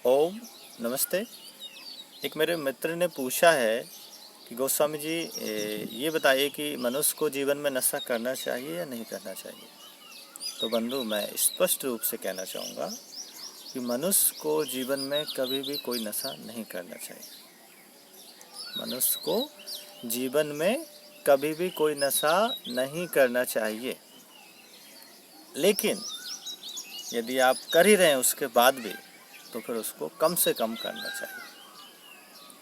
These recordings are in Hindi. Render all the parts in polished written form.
ओम नमस्ते। एक मेरे मित्र ने पूछा है कि गोस्वामी जी, ये बताइए कि मनुष्य को जीवन में नशा करना चाहिए या नहीं करना चाहिए। तो बंधु, मैं स्पष्ट रूप से कहना चाहूँगा कि मनुष्य को जीवन में कभी भी कोई नशा नहीं करना चाहिए। मनुष्य को जीवन में कभी भी कोई नशा नहीं करना चाहिए। लेकिन यदि आप कर ही रहे हैं उसके बाद भी, तो फिर उसको कम से कम करना चाहिए,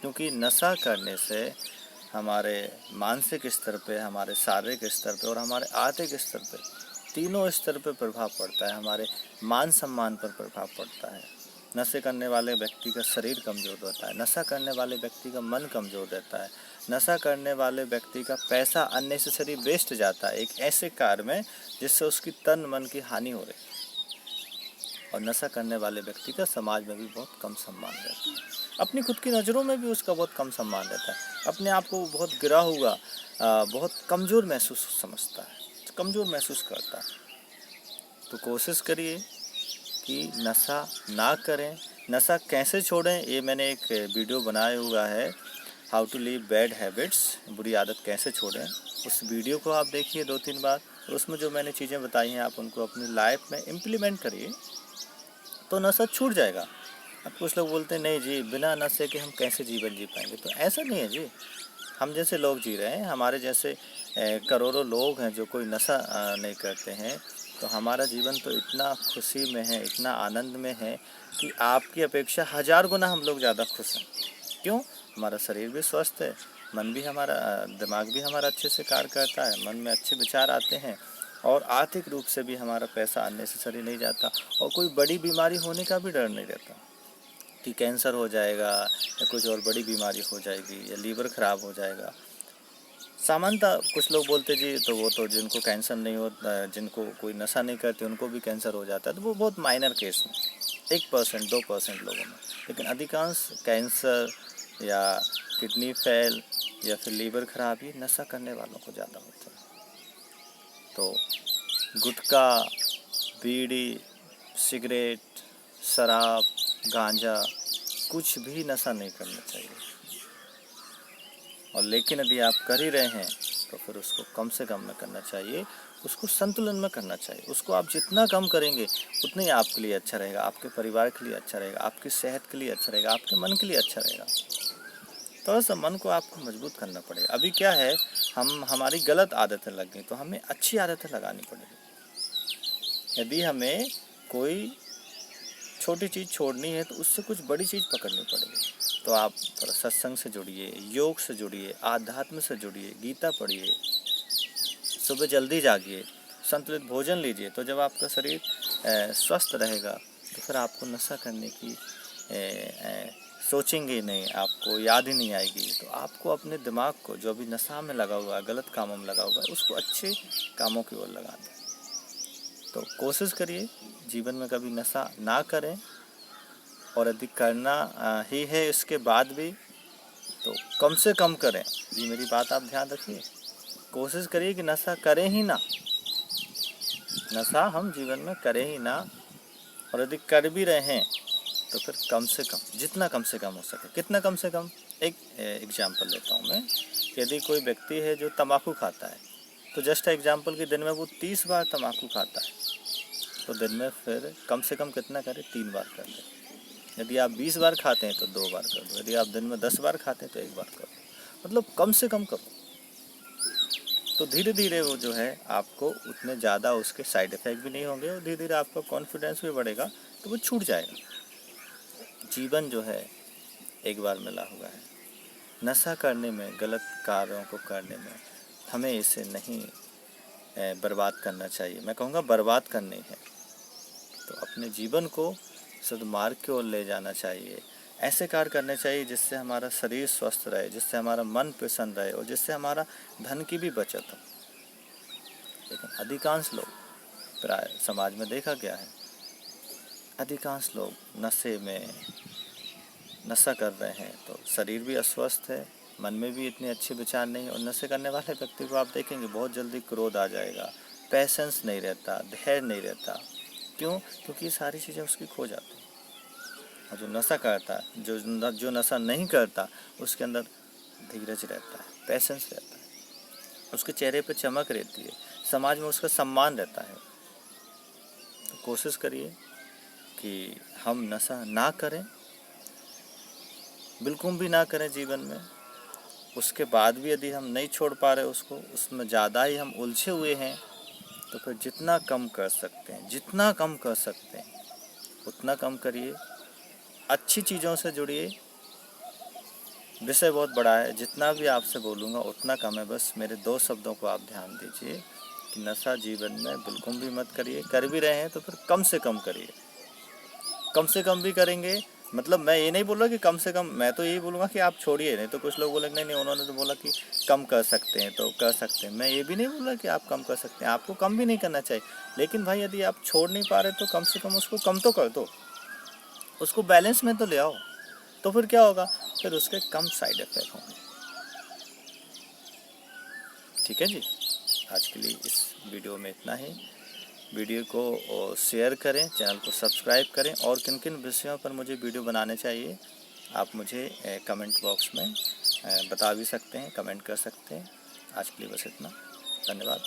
क्योंकि नशा करने से हमारे मानसिक स्तर पे, हमारे शारीरिक स्तर पे और हमारे आर्थिक स्तर पे, तीनों स्तर पे प्रभाव पड़ता है। हमारे मान सम्मान पर प्रभाव पड़ता है। नशे करने वाले व्यक्ति का शरीर कमज़ोर रहता है, नशा करने वाले व्यक्ति का मन कमज़ोर रहता है, नशा करने वाले व्यक्ति का पैसा अननेसेसरी वेस्ट जाता है एक ऐसे कार्य में जिससे उसकी तन मन की हानि हो रही है। और नशा करने वाले व्यक्ति का समाज में भी बहुत कम सम्मान रहता है, अपनी खुद की नज़रों में भी उसका बहुत कम सम्मान रहता है। अपने आप को बहुत गिरा हुआ, बहुत कमज़ोर महसूस समझता है, कमज़ोर महसूस करता है। तो कोशिश करिए कि नशा ना करें। नशा कैसे छोड़ें, ये मैंने एक वीडियो बनाया हुआ है, how to leave bad habits, बुरी आदत कैसे छोड़ें। उस वीडियो को आप देखिए 2-3 बार, और उसमें जो मैंने चीज़ें बताई हैं आप उनको अपनी लाइफ में इम्प्लीमेंट करिए, तो नशा छूट जाएगा। अब कुछ लोग बोलते हैं नहीं जी, बिना नशे के हम कैसे जीवन जी पाएंगे। तो ऐसा नहीं है जी, हम जैसे लोग जी रहे हैं, हमारे जैसे करोड़ों लोग हैं जो कोई नशा नहीं करते हैं। तो हमारा जीवन तो इतना खुशी में है, इतना आनंद में है कि आपकी अपेक्षा 1000 गुना हम लोग ज़्यादा खुश हैं। क्यों? हमारा शरीर भी स्वस्थ है, मन भी हमारा, दिमाग भी हमारा अच्छे से कार्य करता है, मन में अच्छे विचार आते हैं, और आर्थिक रूप से भी हमारा पैसा अननेसेसरी नहीं जाता, और कोई बड़ी बीमारी होने का भी डर नहीं रहता कि कैंसर हो जाएगा या कुछ और बड़ी बीमारी हो जाएगी या लीवर ख़राब हो जाएगा। सामान्यतः कुछ लोग बोलते जी, तो वो तो जिनको कैंसर नहीं होता, जिनको कोई नशा नहीं करते उनको भी कैंसर हो जाता है, तो वो बहुत माइनर केस में, 1% 2% लोगों में। लेकिन अधिकांश कैंसर या किडनी फेल या फिर लीवर खराब ये नशा करने वालों को ज़्यादा होता है। तो गुटखा, बीड़ी, सिगरेट, शराब, गांजा, कुछ भी नशा नहीं करना चाहिए। और लेकिन यदि आप कर ही रहे हैं तो फिर उसको कम से कम में करना चाहिए, उसको संतुलन में करना चाहिए। उसको आप जितना कम करेंगे उतना ही आपके लिए अच्छा रहेगा, आपके परिवार के लिए अच्छा रहेगा, आपकी सेहत के लिए अच्छा रहेगा, आपके मन के लिए अच्छा रहेगा। थोड़ा सा मन को आपको मजबूत करना पड़ेगा। अभी क्या है, हमारी गलत आदतें लग गई, तो हमें अच्छी आदतें लगानी पड़ेगी। यदि हमें कोई छोटी चीज़ छोड़नी है तो उससे कुछ बड़ी चीज़ पकड़नी पड़ेगी। तो आप थोड़ा सत्संग से जुड़िए, योग से जुड़िए, आध्यात्म से जुड़िए, गीता पढ़िए, सुबह जल्दी जागिए, संतुलित भोजन लीजिए। तो जब आपका शरीर स्वस्थ रहेगा तो फिर आपको नशा करने की सोचेंगे ही नहीं, आपको याद ही नहीं आएगी। तो आपको अपने दिमाग को, जो अभी नशा में लगा हुआ, गलत कामों में लगा हुआ, उसको अच्छे कामों की ओर लगा दें। तो कोशिश करिए जीवन में कभी नशा ना करें, और यदि करना ही है इसके बाद भी तो कम से कम करें। जी, मेरी बात आप ध्यान रखिए। कोशिश करिए कि नशा करें ही ना, नशा हम जीवन में करें ही ना। और यदि कर भी रहे हैं तो फिर कम से कम, जितना कम से कम हो सके। कितना कम से कम? एक एग्जाम्पल लेता हूँ मैं। यदि कोई व्यक्ति है जो तम्बाकू खाता है, तो जस्ट एग्जाम्पल कि दिन में वो 30 बार तम्बाकू खाता है, तो दिन में फिर कम से कम कितना करे? 3 बार कर ले। यदि आप 20 बार खाते हैं तो 2 बार कर दो। यदि आप दिन में 10 बार खाते हैं तो 1 बार कर दो। मतलब कम से कम करो। तो धीरे धीरे वो जो है आपको उतने ज़्यादा उसके साइड इफ़ेक्ट भी नहीं होंगे, और धीरे धीरे आपका कॉन्फिडेंस भी बढ़ेगा, तो वो छूट जाएगा। जीवन जो है एक बार मिला हुआ है। नशा करने में, गलत कार्यों को करने में हमें इसे नहीं बर्बाद करना चाहिए। मैं कहूँगा बर्बाद करनी है तो अपने जीवन को सद्मार्ग की ओर ले जाना चाहिए। ऐसे कार्य करने चाहिए जिससे हमारा शरीर स्वस्थ रहे, जिससे हमारा मन प्रसन्न रहे, और जिससे हमारा धन की भी बचत हो। लेकिन अधिकांश लोग, प्राय समाज में देखा गया है, अधिकांश लोग नशे में नशा कर रहे हैं, तो शरीर भी अस्वस्थ है, मन में भी इतने अच्छे विचार नहीं। और नशे करने वाले व्यक्ति को आप देखेंगे बहुत जल्दी क्रोध आ जाएगा, पैसेंस नहीं रहता, धैर्य नहीं रहता। क्यों? क्योंकि ये सारी चीज़ें उसकी खो जाती हैं। और जो नशा करता है, जो नशा नहीं करता, उसके अंदर धीरज रहता है, पैसेंस रहता है, उसके चेहरे पे चमक रहती है, समाज में उसका सम्मान रहता है। तो कोशिश करिए कि हम नशा ना करें, बिल्कुल भी ना करें जीवन में। उसके बाद भी यदि हम नहीं छोड़ पा रहे उसको, उसमें ज़्यादा ही हम उलझे हुए हैं, तो फिर जितना कम कर सकते हैं, जितना कम कर सकते हैं उतना कम करिए। अच्छी चीज़ों से जुड़िए। विषय बहुत बड़ा है, जितना भी आपसे बोलूँगा उतना कम है। बस मेरे 2 शब्दों को आप ध्यान दीजिए कि नशा जीवन में बिल्कुल भी मत करिए। कर भी रहे हैं तो फिर कम से कम करिए। कम से कम भी करेंगे, मतलब मैं ये नहीं बोल रहा कि कम से कम, मैं तो यही बोलूँगा कि आप छोड़िए। नहीं तो कुछ लोग बोलेंगे नहीं नहीं, उन्होंने तो बोला कि कम कर सकते हैं, तो कर सकते हैं। मैं ये भी नहीं बोल रहा कि आप कम कर सकते हैं, आपको कम भी नहीं करना चाहिए। लेकिन भाई यदि आप छोड़ नहीं पा रहे तो कम से कम उसको कम तो कर दो, उसको बैलेंस में तो ले आओ। तो फिर क्या होगा, फिर उसके कम साइड इफेक्ट होंगे। ठीक है जी, आज के लिए इस वीडियो में इतना ही। वीडियो को शेयर करें, चैनल को सब्सक्राइब करें, और किन किन विषयों पर मुझे वीडियो बनाने चाहिए आप मुझे कमेंट बॉक्स में बता भी सकते हैं, कमेंट कर सकते हैं। आज के लिए बस इतना। धन्यवाद।